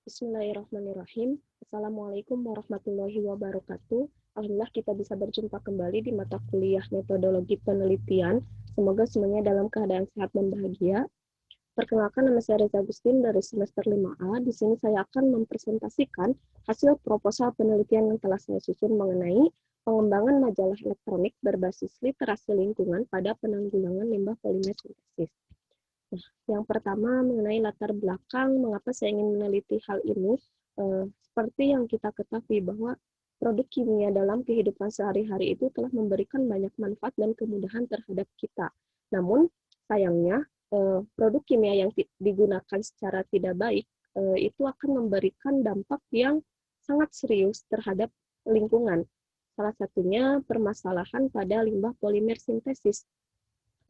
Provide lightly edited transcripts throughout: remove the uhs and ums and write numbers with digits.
Bismillahirrahmanirrahim. Assalamualaikum warahmatullahi wabarakatuh. Alhamdulillah kita bisa berjumpa kembali di mata kuliah metodologi penelitian. Semoga semuanya dalam keadaan sehat dan bahagia. Perkenalkan, nama saya Reza Agustin dari semester 5A. Di sini saya akan mempresentasikan hasil proposal penelitian yang telah saya susun mengenai pengembangan majalah elektronik berbasis literasi lingkungan pada penanggulangan limbah polimer sintesis. Nah, yang pertama mengenai latar belakang mengapa saya ingin meneliti hal ini. Seperti yang kita ketahui bahwa produk kimia dalam kehidupan sehari-hari itu telah memberikan banyak manfaat dan kemudahan terhadap kita. Namun, sayangnya, produk kimia yang digunakan secara tidak baik itu akan memberikan dampak yang sangat serius terhadap lingkungan. Salah satunya permasalahan pada limbah polimer sintesis.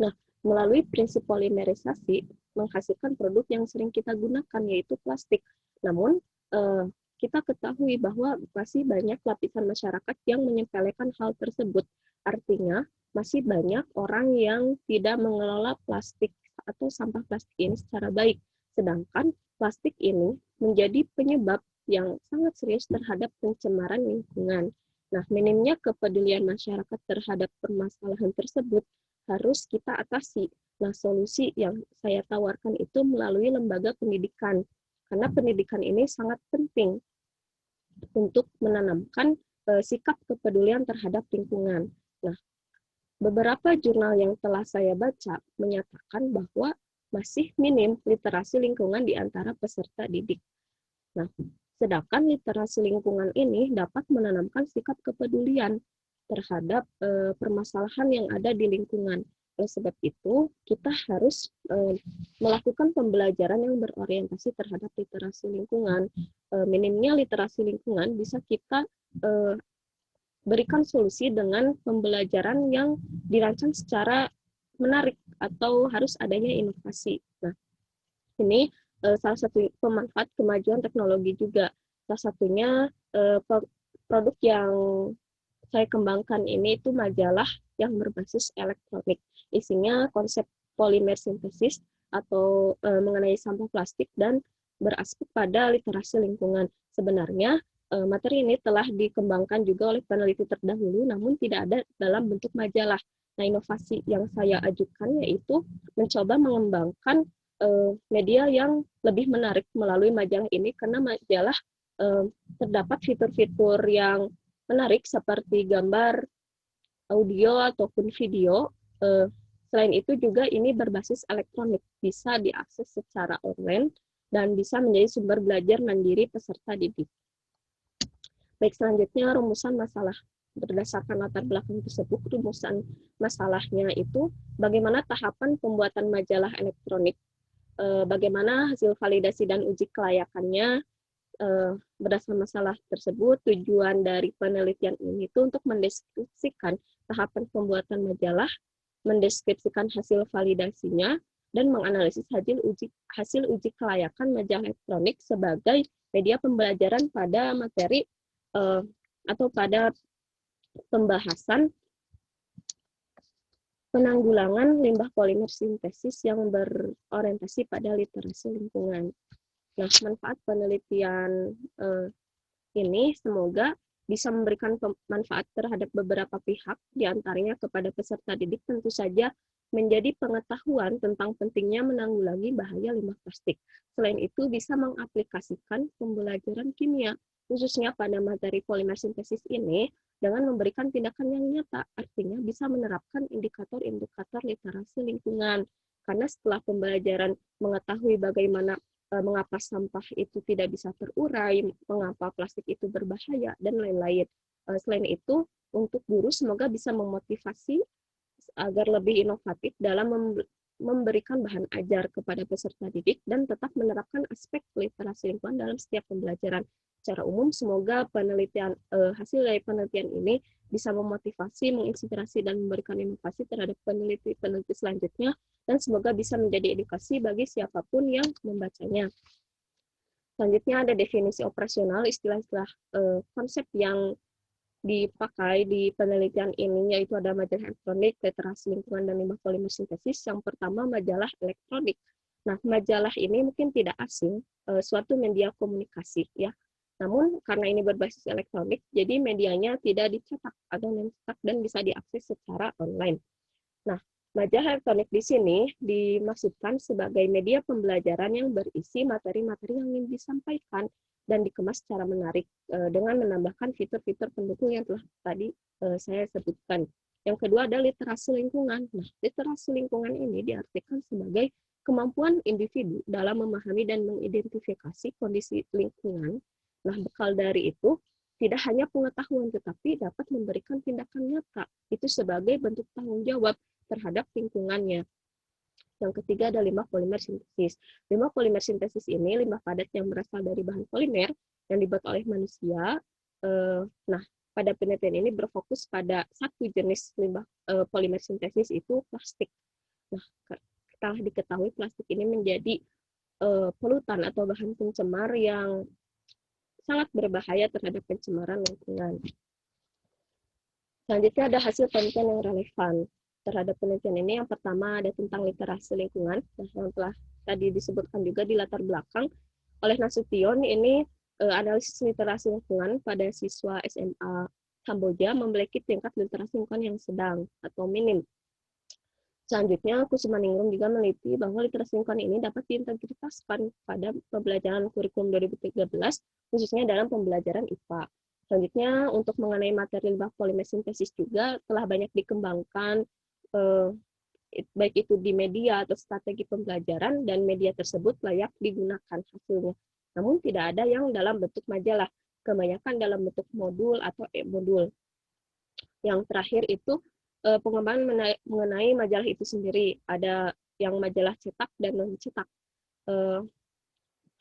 Nah, melalui prinsip polimerisasi menghasilkan produk yang sering kita gunakan, yaitu plastik. Namun, kita ketahui bahwa masih banyak lapisan masyarakat yang menyepelekan hal tersebut. Artinya, masih banyak orang yang tidak mengelola plastik atau sampah plastik ini secara baik. Sedangkan plastik ini menjadi penyebab yang sangat serius terhadap pencemaran lingkungan. Nah, minimnya kepedulian masyarakat terhadap permasalahan tersebut harus kita atasi. Nah, solusi yang saya tawarkan itu melalui lembaga pendidikan. Karena pendidikan ini sangat penting untuk menanamkan sikap kepedulian terhadap lingkungan. Nah, beberapa jurnal yang telah saya baca menyatakan bahwa masih minim literasi lingkungan di antara peserta didik. Nah, sedangkan literasi lingkungan ini dapat menanamkan sikap kepedulian terhadap permasalahan yang ada di lingkungan. Oleh sebab itu, kita harus melakukan pembelajaran yang berorientasi terhadap literasi lingkungan. Minimnya literasi lingkungan bisa kita berikan solusi dengan pembelajaran yang dirancang secara menarik atau harus adanya inovasi. Nah, ini salah satu pemanfaat kemajuan teknologi juga. Salah satunya produk yang saya kembangkan ini itu majalah yang berbasis elektronik. Isinya konsep polimer sintesis atau mengenai sampah plastik dan beraspek pada literasi lingkungan. Sebenarnya materi ini telah dikembangkan juga oleh peneliti terdahulu, namun tidak ada dalam bentuk majalah. Nah, inovasi yang saya ajukan yaitu mencoba mengembangkan media yang lebih menarik melalui majalah ini, karena majalah terdapat fitur-fitur yang menarik seperti gambar, audio, ataupun video. Selain itu juga ini berbasis elektronik, bisa diakses secara online dan bisa menjadi sumber belajar mandiri peserta didik. Baik, selanjutnya rumusan masalah. Berdasarkan latar belakang tersebut, rumusan masalahnya itu bagaimana tahapan pembuatan majalah elektronik, bagaimana hasil validasi dan uji kelayakannya. Berdasarkan masalah tersebut, tujuan dari penelitian ini itu untuk mendeskripsikan tahapan pembuatan majalah, mendeskripsikan hasil validasinya, dan menganalisis hasil uji kelayakan majalah elektronik sebagai media pembelajaran pada materi atau pada pembahasan penanggulangan limbah polimer sintesis yang berorientasi pada literasi lingkungan. Nah, manfaat penelitian ini semoga bisa memberikan manfaat terhadap beberapa pihak, diantaranya kepada peserta didik tentu saja menjadi pengetahuan tentang pentingnya menanggulangi bahaya limbah plastik. Selain itu, bisa mengaplikasikan pembelajaran kimia, khususnya pada materi polimer sintesis ini, dengan memberikan tindakan yang nyata, artinya bisa menerapkan indikator-indikator literasi lingkungan. Karena setelah pembelajaran mengetahui bagaimana mengapa sampah itu tidak bisa terurai, mengapa plastik itu berbahaya, dan lain-lain. Selain itu, untuk guru semoga bisa memotivasi agar lebih inovatif dalam memberikan bahan ajar kepada peserta didik dan tetap menerapkan aspek literasi lingkungan dalam setiap pembelajaran. Secara umum, semoga hasil dari penelitian ini bisa memotivasi, menginspirasi, dan memberikan inovasi terhadap peneliti-peneliti selanjutnya, dan semoga bisa menjadi edukasi bagi siapapun yang membacanya. Selanjutnya ada definisi operasional, istilah-istilah konsep yang dipakai di penelitian ini, yaitu ada majalah elektronik, literasi lingkungan, dan limbah polimer sintesis. Yang pertama, majalah elektronik. Nah, majalah ini mungkin tidak asing, suatu media komunikasi ya. Namun karena ini berbasis elektronik, jadi medianya tidak dicetak atau mencetak dan bisa diakses secara online. Nah, majalah elektronik di sini dimaksudkan sebagai media pembelajaran yang berisi materi-materi yang ingin disampaikan dan dikemas secara menarik dengan menambahkan fitur-fitur pendukung yang telah tadi saya sebutkan. Yang kedua ada literasi lingkungan. Nah, literasi lingkungan ini diartikan sebagai kemampuan individu dalam memahami dan mengidentifikasi kondisi lingkungan. Nah, bekal dari itu tidak hanya pengetahuan, tetapi dapat memberikan tindakan nyata. Itu sebagai bentuk tanggung jawab terhadap lingkungannya. Yang ketiga ada limbah polimer sintesis. Limbah polimer sintesis ini limbah padat yang berasal dari bahan polimer yang dibuat oleh manusia. Nah, pada penelitian ini berfokus pada satu jenis limbah polimer sintesis, itu plastik. Nah, telah diketahui plastik ini menjadi polutan atau bahan pencemar yang sangat berbahaya terhadap pencemaran lingkungan. Selanjutnya ada hasil penelitian yang relevan terhadap penelitian ini. Yang pertama ada tentang literasi lingkungan. Nah, yang telah tadi disebutkan juga di latar belakang oleh Nasution, ini analisis literasi lingkungan pada siswa SMA Kamboja memiliki tingkat literasi lingkungan yang sedang atau minim. Selanjutnya, Kusumaningrum juga meneliti bahwa literasi lingkungan ini dapat diintegritaskan pada pembelajaran kurikulum 2013, khususnya dalam pembelajaran IPA. Selanjutnya, untuk mengenai materi limbah polimer sintesis juga telah banyak dikembangkan, baik itu di media atau strategi pembelajaran, dan media tersebut layak digunakan hasilnya. Namun tidak ada yang dalam bentuk majalah, kebanyakan dalam bentuk modul atau e-modul. Yang terakhir itu pengembangan mengenai majalah itu sendiri. Ada yang majalah cetak dan non-cetak.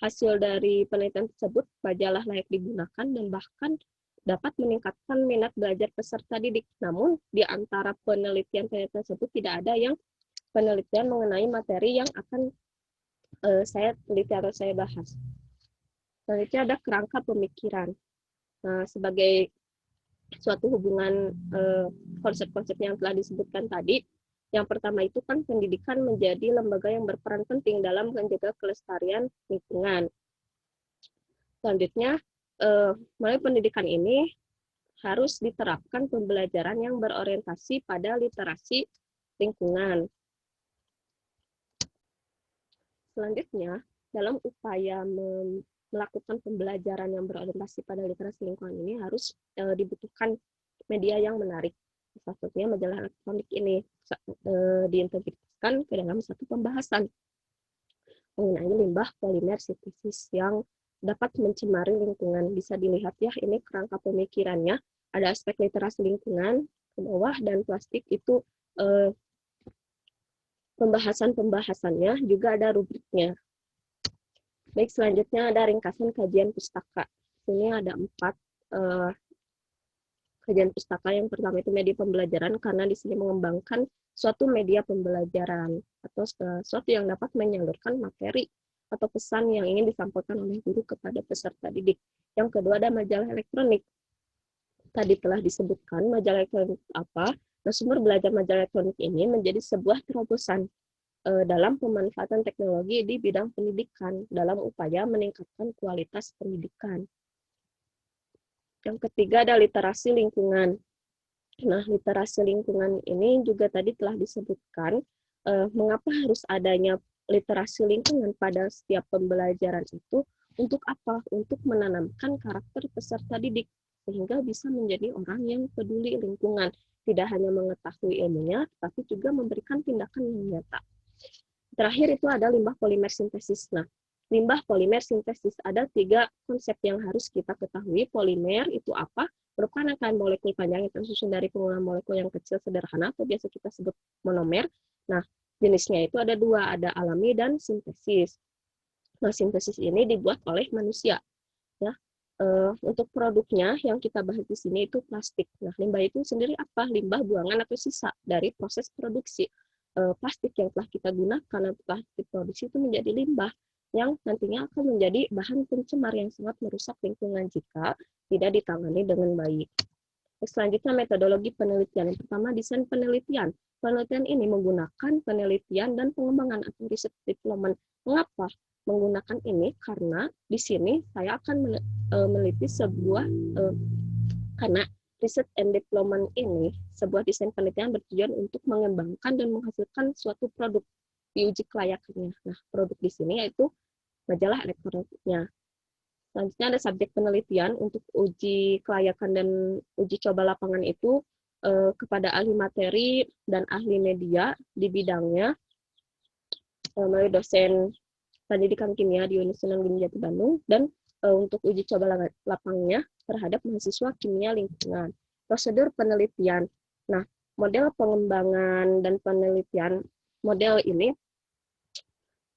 Hasil dari penelitian tersebut, majalah layak digunakan dan bahkan dapat meningkatkan minat belajar peserta didik. Namun, di antara penelitian tersebut tidak ada yang penelitian mengenai materi yang akan saya teliti atau saya bahas. Selanjutnya ada kerangka pemikiran. Nah, sebagai suatu hubungan konsep-konsep yang telah disebutkan tadi, yang pertama itu kan pendidikan menjadi lembaga yang berperan penting dalam menjaga kelestarian lingkungan. Selanjutnya, melalui pendidikan ini harus diterapkan pembelajaran yang berorientasi pada literasi lingkungan. Selanjutnya, dalam upaya melakukan pembelajaran yang berorientasi pada literasi lingkungan ini harus dibutuhkan media yang menarik. Salah satunya majalah elektronik ini diintegrasikan ke dalam satu pembahasan mengenai limbah polimer sintesis yang dapat mencemari lingkungan. Bisa dilihat ya, ini kerangka pemikirannya. Ada aspek literasi lingkungan ke bawah, dan plastik itu pembahasan-pembahasannya, juga ada rubriknya. Baik, selanjutnya ada ringkasan kajian pustaka. Ini ada 4 kajian pustaka. Yang pertama itu media pembelajaran, karena di sini mengembangkan suatu media pembelajaran atau sesuatu yang dapat menyalurkan materi atau pesan yang ingin disampaikan oleh guru kepada peserta didik. Yang kedua ada majalah elektronik. Tadi telah disebutkan majalah elektronik apa. Nah, sumber belajar majalah elektronik ini menjadi sebuah terobosan dalam pemanfaatan teknologi di bidang pendidikan dalam upaya meningkatkan kualitas pendidikan. Yang ketiga ada literasi lingkungan. Nah, literasi lingkungan ini juga tadi telah disebutkan mengapa harus adanya literasi lingkungan pada setiap pembelajaran itu. Untuk apa? Untuk menanamkan karakter peserta didik sehingga bisa menjadi orang yang peduli lingkungan, tidak hanya mengetahui ilmunya, tapi juga memberikan tindakan yang nyata. Terakhir itu ada limbah polimer sintesis. Nah, limbah polimer sintesis ada 3 konsep yang harus kita ketahui. Polimer itu apa? Merupakan rangkaian molekul panjang yang tersusun dari pengumpulan molekul yang kecil sederhana atau biasa kita sebut monomer. Nah, jenisnya itu ada 2, ada alami dan sintesis. Nah, sintesis ini dibuat oleh manusia. Ya, untuk produknya yang kita bahas di sini itu plastik. Nah, limbah itu sendiri apa? Limbah buangan atau sisa dari proses produksi. Plastik yang telah kita gunakan atau telah diproduksi itu menjadi limbah yang nantinya akan menjadi bahan pencemar yang sangat merusak lingkungan jika tidak ditangani dengan baik. Selanjutnya metodologi penelitian. Yang pertama desain penelitian. Penelitian ini menggunakan penelitian dan pengembangan atau riset development. Mengapa menggunakan ini? Karena di sini saya akan meneliti sebuah karena riset and development ini sebuah desain penelitian bertujuan untuk mengembangkan dan menghasilkan suatu produk diuji kelayakannya. Nah, produk di sini yaitu majalah elektroniknya. Selanjutnya ada subjek penelitian untuk uji kelayakan dan uji coba lapangan itu kepada ahli materi dan ahli media di bidangnya melalui dosen pendidikan kimia di Universitas Gunung Jati Bandung dan untuk uji coba lapangnya terhadap mahasiswa kimia lingkungan. Prosedur penelitian. Nah, model pengembangan dan penelitian model ini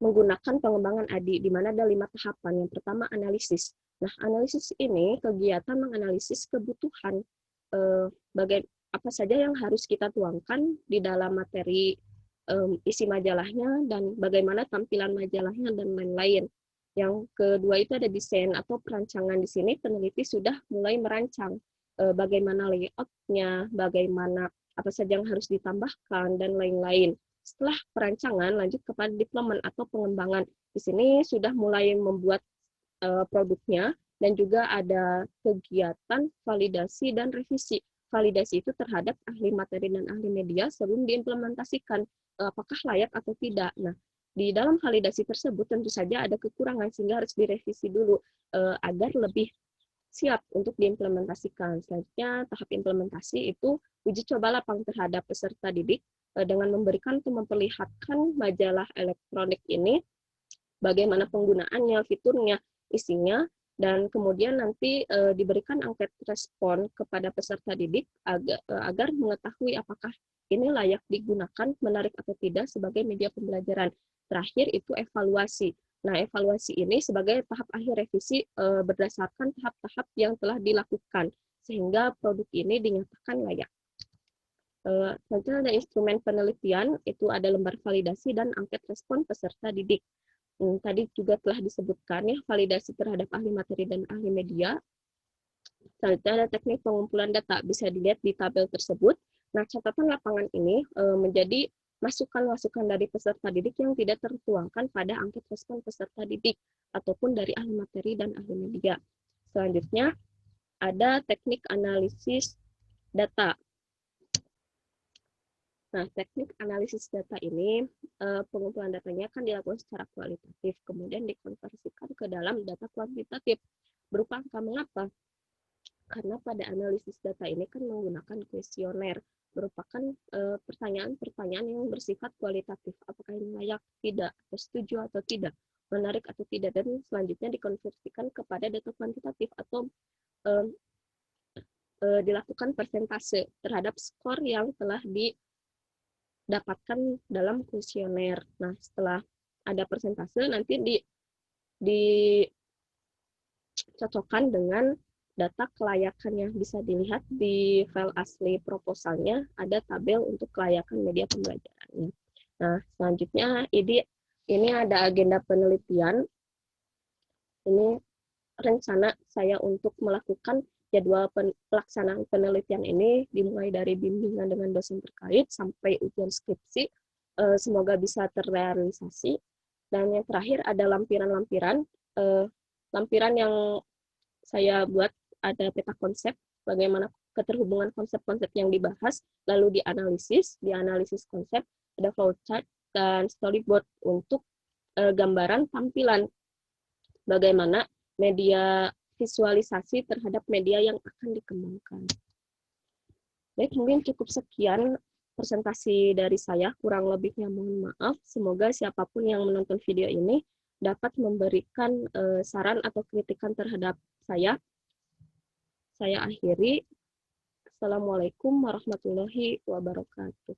menggunakan pengembangan ADI, di mana ada 5 tahapan. Yang pertama, analisis. Nah, analisis ini kegiatan menganalisis kebutuhan apa saja yang harus kita tuangkan di dalam materi isi majalahnya dan bagaimana tampilan majalahnya dan lain-lain. Yang kedua itu ada desain atau perancangan. Di sini peneliti sudah mulai merancang bagaimana layout-nya, bagaimana apa saja yang harus ditambahkan dan lain-lain. Setelah perancangan lanjut kepada deployment atau pengembangan. Di sini sudah mulai membuat produknya dan juga ada kegiatan validasi dan revisi. Validasi itu terhadap ahli materi dan ahli media sebelum diimplementasikan apakah layak atau tidak. Nah, di dalam validasi tersebut tentu saja ada kekurangan sehingga harus direvisi dulu agar lebih siap untuk diimplementasikan. Selanjutnya tahap implementasi itu uji coba lapang terhadap peserta didik dengan memberikan atau memperlihatkan majalah elektronik ini bagaimana penggunaannya, fiturnya, isinya, dan kemudian nanti diberikan angket respon kepada peserta didik agar mengetahui apakah ini layak digunakan, menarik atau tidak sebagai media pembelajaran. Terakhir itu evaluasi. Nah, evaluasi ini sebagai tahap akhir revisi berdasarkan tahap-tahap yang telah dilakukan, sehingga produk ini dinyatakan layak. Selanjutnya ada instrumen penelitian, itu ada lembar validasi dan angket respon peserta didik. Tadi juga telah disebutkan ya, validasi terhadap ahli materi dan ahli media. Selanjutnya ada teknik pengumpulan data, bisa dilihat di tabel tersebut. Nah, catatan lapangan ini menjadi masukan-masukan dari peserta didik yang tidak tertuangkan pada angket respon peserta didik ataupun dari ahli materi dan ahli media. Selanjutnya ada teknik analisis data. Nah, teknik analisis data ini, pengumpulan datanya akan dilakukan secara kualitatif, kemudian dikonversikan ke dalam data kuantitatif. Berupa angka. Mengapa? Karena pada analisis data ini kan menggunakan kuesioner, merupakan pertanyaan-pertanyaan yang bersifat kualitatif. Apakah ini layak, tidak, atau setuju atau tidak, menarik atau tidak, dan selanjutnya dikonversikan kepada data kuantitatif atau dilakukan persentase terhadap skor yang telah dapatkan dalam kuesioner. Nah, setelah ada persentase, nanti dicocokkan dengan data kelayakan yang bisa dilihat di file asli proposalnya, ada tabel untuk kelayakan media pembelajarannya. Nah, selanjutnya ini ada agenda penelitian. Ini rencana saya untuk melakukan jadwal pelaksanaan penelitian ini dimulai dari bimbingan dengan dosen terkait sampai ujian skripsi, semoga bisa terrealisasi. Dan yang terakhir ada lampiran-lampiran, lampiran yang saya buat ada peta konsep, bagaimana keterhubungan konsep-konsep yang dibahas, lalu dianalisis konsep, ada flowchart dan storyboard untuk gambaran tampilan bagaimana media visualisasi terhadap media yang akan dikembangkan. Baik, mungkin cukup sekian presentasi dari saya, kurang lebihnya mohon maaf. Semoga siapapun yang menonton video ini dapat memberikan saran atau kritikan terhadap saya. Saya akhiri. Assalamualaikum warahmatullahi wabarakatuh.